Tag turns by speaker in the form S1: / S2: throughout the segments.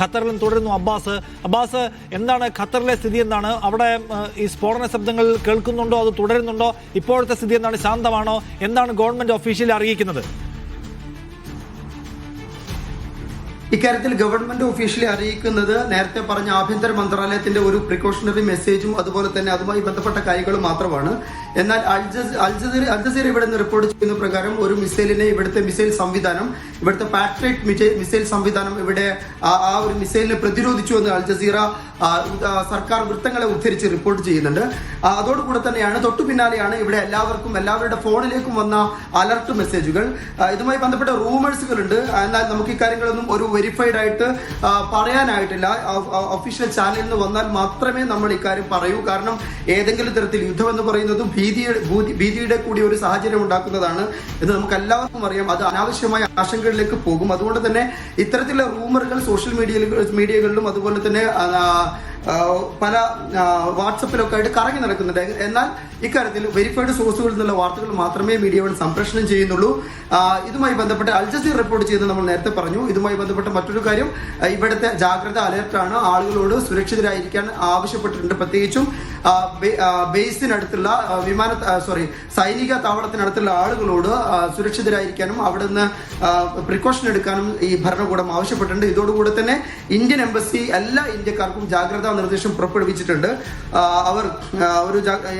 S1: ഖത്തറിലും തുടരുന്നു. അബ്ബാസ്, എന്താണ് ഖത്തറിലെ സ്ഥിതി? എന്താണ് അവിടെ ഈ സ്ഫോടന ശബ്ദങ്ങൾ കേൾക്കുന്നുണ്ടോ, അത് തുടരുന്നുണ്ടോ? ഇപ്പോഴത്തെ സ്ഥിതി എന്താണ്? ശാന്തമാണോ? എന്താണ് ഗവൺമെന്റ് ഒഫീഷ്യലി അറിയിക്കുന്നത്?
S2: ഇക്കാര്യത്തിൽ ഗവൺമെന്റ് ഒഫീഷ്യലി അറിയിക്കുന്നത് നേരത്തെ പറഞ്ഞ ആഭ്യന്തര മന്ത്രാലയത്തിന്റെ ഒരു പ്രിക്കോഷണറി മെസ്സേജും അതുപോലെ തന്നെ അതുമായി ബന്ധപ്പെട്ട കാര്യങ്ങളും മാത്രമാണ്. എന്നാൽ അൽജസീറ ഇവിടെ നിന്ന് റിപ്പോർട്ട് ചെയ്യുന്ന പ്രകാരം ഒരു മിസൈലിനെ ഇവിടുത്തെ മിസൈൽ സംവിധാനം, ഇവിടുത്തെ പാട്രിയറ്റ് മിസൈൽ സംവിധാനം ഇവിടെ ആ ഒരു മിസൈലിനെ പ്രതിരോധിച്ചു എന്ന് അൽജസീറ സർക്കാർ വൃത്തങ്ങളെ ഉദ്ധരിച്ച് റിപ്പോർട്ട് ചെയ്യുന്നുണ്ട്. അതോടുകൂടെ തന്നെയാണ് തൊട്ടു പിന്നാലെയാണ് ഇവിടെ എല്ലാവരുടെ ഫോണിലേക്കും വന്ന അലർട്ട് മെസ്സേജുകൾ. ഇതുമായി ബന്ധപ്പെട്ട റൂമേഴ്സുകൾ ഉണ്ട്. എന്നാൽ നമുക്ക് ഇക്കാര്യങ്ങളൊന്നും ഒരു വെരിഫൈഡ് ആയിട്ട് പറയാനായിട്ടില്ല. ഒഫീഷ്യൽ ചാനലിൽ നിന്ന് വന്നാൽ മാത്രമേ നമ്മൾ ഇക്കാര്യം പറയൂ. കാരണം ഏതെങ്കിലും തരത്തിൽ യുദ്ധം എന്ന് പറയുന്നതും ഭീതിയുടെ കൂടി ഒരു സാഹചര്യം ഉണ്ടാക്കുന്നതാണ് എന്ന് നമുക്ക് എല്ലാവർക്കും അറിയാം. അത് അനാവശ്യമായ ആശങ്കകളിലേക്ക് പോകും. അതുകൊണ്ട് തന്നെ ഇത്തരത്തിലുള്ള റൂമറുകൾ സോഷ്യൽ മീഡിയകളിലും അതുപോലെ തന്നെ പല വാട്സപ്പിലൊക്കെ ആയിട്ട് കറങ്ങി നടക്കുന്നുണ്ട്. എന്നാൽ ഇക്കാര്യത്തിൽ വെരിഫൈഡ് സോഴ്സുകളിൽ നിന്നുള്ള വാർത്തകൾ മാത്രമേ മീഡിയകൾ സംപ്രേഷണം ചെയ്യുന്നുള്ളൂ. ഇതുമായി ബന്ധപ്പെട്ട് അൽജസീറ റിപ്പോർട്ട് ചെയ്ത് നമ്മൾ നേരത്തെ പറഞ്ഞു. ഇതുമായി ബന്ധപ്പെട്ട മറ്റൊരു കാര്യം, ഇവിടുത്തെ ജാഗ്രത അലർട്ടാണ്. ആളുകളോട് സുരക്ഷിതരായിരിക്കാൻ ആവശ്യപ്പെട്ടിട്ടുണ്ട്. പ്രത്യേകിച്ചും ബേസിനടുത്തുള്ള സൈനിക താവളത്തിനടുത്തുള്ള ആളുകളോട് സുരക്ഷിതരായിരിക്കാനും അവിടെ നിന്ന് പ്രിക്കോഷൻ എടുക്കാനും ഈ ഭരണകൂടം ആവശ്യപ്പെട്ടിട്ടുണ്ട്. ഇതോടുകൂടെ തന്നെ ഇന്ത്യൻ എംബസി എല്ലാ ഇന്ത്യക്കാർക്കും ജാഗ്രതാ നിർദ്ദേശം പുറപ്പെടുവിച്ചിട്ടുണ്ട്. അവർ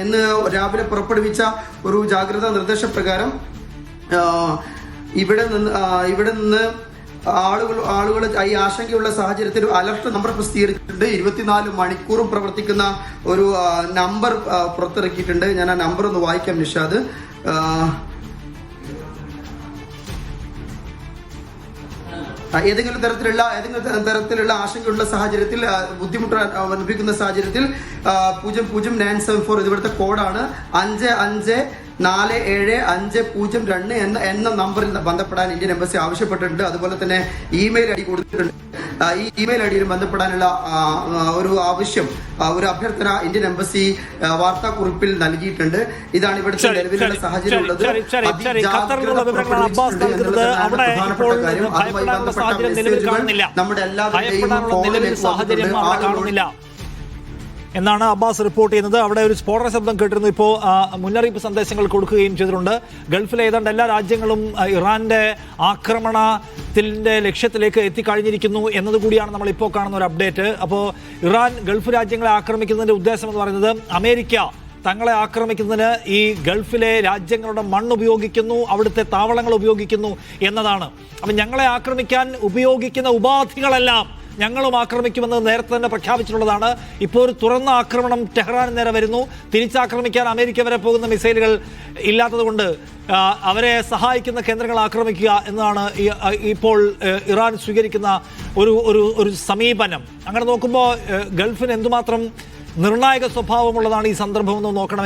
S2: ഇന്ന് രാവിലെ പുറപ്പെടുവിച്ച ഒരു ജാഗ്രതാ നിർദ്ദേശപ്രകാരം ഇവിടെ നിന്ന് ആളുകൾ ഈ ആശങ്കയുള്ള സാഹചര്യത്തിൽ അലർട്ട് നമ്പർ പ്രസിദ്ധീകരിച്ചിട്ടുണ്ട്. 24 മണിക്കൂറും പ്രവർത്തിക്കുന്ന ഒരു നമ്പർ പുറത്തിറക്കിയിട്ടുണ്ട്. ഞാൻ ആ നമ്പർ ഒന്ന് വായിക്കാം നിഷാദ്. ഏതെങ്കിലും തരത്തിലുള്ള ആശങ്കയുള്ള സാഹചര്യത്തിൽ, ബുദ്ധിമുട്ട് അനുഭവിക്കുന്ന സാഹചര്യത്തിൽ 00974 ഇത് ഇവിടുത്തെ കോഡാണ്. 55475002 എന്ന നമ്പറിൽ ബന്ധപ്പെടാൻ ഇന്ത്യൻ എംബസി ആവശ്യപ്പെട്ടിട്ടുണ്ട്. അതുപോലെ തന്നെ ഇമെയിൽ ഐ ഡി കൊടുത്തിട്ടുണ്ട്. ഈ ഇമെയിൽ ഐ ഡിയിൽ ബന്ധപ്പെടാനുള്ള ഒരു ആവശ്യം, ഒരു അഭ്യർത്ഥന ഇന്ത്യൻ എംബസി വാർത്താക്കുറിപ്പിൽ നൽകിയിട്ടുണ്ട്. ഇതാണ് ഇവിടുത്തെ നിലവിലുള്ള സാഹചര്യം ഉള്ളത്. നമ്മുടെ എല്ലാവരുടെയും
S1: എന്നാണ് അബ്ബാസ് റിപ്പോർട്ട് ചെയ്യുന്നത്. അവിടെ ഒരു സ്ഫോടന ശബ്ദം കേട്ടിരുന്നു. ഇപ്പോൾ മുന്നറിയിപ്പ് സന്ദേശങ്ങൾ കൊടുക്കുകയും ചെയ്തിട്ടുണ്ട്. ഗൾഫിലെ ഏതാണ്ട് എല്ലാ രാജ്യങ്ങളും ഇറാന്റെ ആക്രമണത്തിന്റെ ലക്ഷ്യത്തിലേക്ക് എത്തിക്കഴിഞ്ഞിരിക്കുന്നു എന്നതുകൂടിയാണ് നമ്മൾ ഇപ്പോൾ കാണുന്ന ഒരു അപ്ഡേറ്റ്. അപ്പോൾ ഇറാൻ ഗൾഫ് രാജ്യങ്ങളെ ആക്രമിക്കുന്നതിന്റെ ഉദ്ദേശം എന്ന് പറയുന്നത് അമേരിക്ക തങ്ങളെ ആക്രമിക്കുന്നതിന് ഈ ഗൾഫിലെ രാജ്യങ്ങളുടെ മണ്ണ് ഉപയോഗിക്കുന്നു, അവിടുത്തെ താവളങ്ങൾ ഉപയോഗിക്കുന്നു എന്നതാണ്. അപ്പം ഞങ്ങളെ ആക്രമിക്കാൻ ഉപയോഗിക്കുന്ന ഉപാധികളെല്ലാം ഞങ്ങളും ആക്രമിക്കുമെന്ന് നേരത്തെ തന്നെ പ്രഖ്യാപിച്ചിട്ടുള്ളതാണ്. ഇപ്പോൾ ഒരു തുറന്ന ആക്രമണം ടെഹ്റാന് നേരെ വരുന്നു. തിരിച്ചാക്രമിക്കാൻ അമേരിക്ക വരെ പോകുന്ന മിസൈലുകൾ ഇല്ലാത്തതുകൊണ്ട് അവരെ സഹായിക്കുന്ന കേന്ദ്രങ്ങൾ ആക്രമിക്കുക എന്നതാണ് ഇപ്പോൾ ഇറാൻ സ്വീകരിക്കുന്ന ഒരു സമീപനം. അങ്ങനെ നോക്കുമ്പോൾ ഗൾഫിന് എന്തുമാത്രം നിർണായക സ്വഭാവമുള്ളതാണ് ഈ സന്ദർഭമെന്ന് നോക്കണം.